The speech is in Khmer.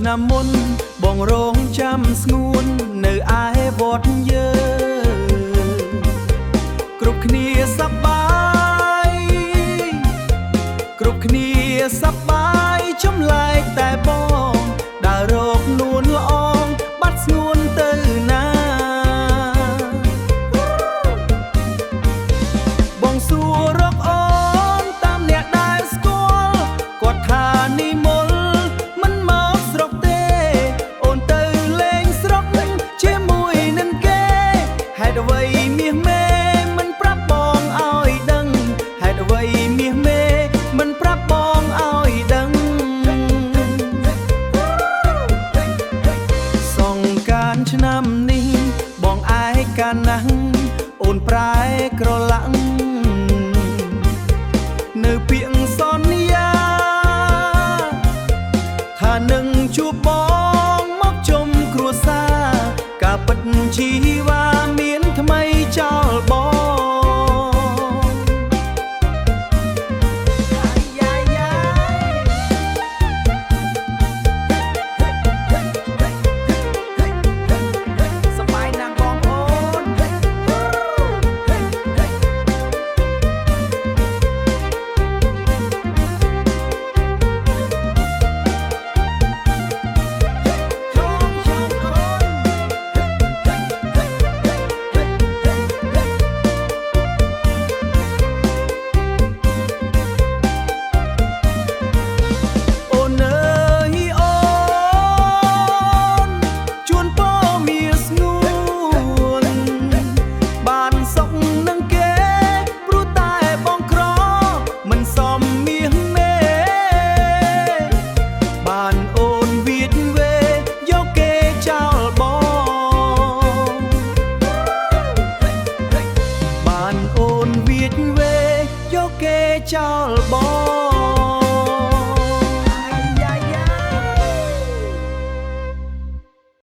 ឆ្នាំមុនបងរងចាំស្ងួននៅឯវត្តយើងគ្រប់គ្នាសប្បាយគ្រប់គ្នាសប្បាយចំលែកតែបងដើររកនួនល្អងបាត់ស្ងួនទៅណាបងសួររកអូនតាមអ្នកដែលស្គាល់គាត់ថានិមលមិនមកស្រុកទេអូនទៅលេងស្រុកជាមួយនឹងគេហេតុអ្វីមាសមេមិនប្រាប់បងឲ្យដឹងហេតុអ្វីមាសមេមិនប្រាប់បងឲ្យដឹងសង្ការឆ្នាំនេះបងឯកាណាស់អូនប្រែក្រឡាំងនៅពាក្យសន្យាថានឹងជួបបងមកជុំគ្រួសារការពិតជីវ៉ាមានថ្មីចោលបងសប្បាយណាស់បងប្អូនចោលបង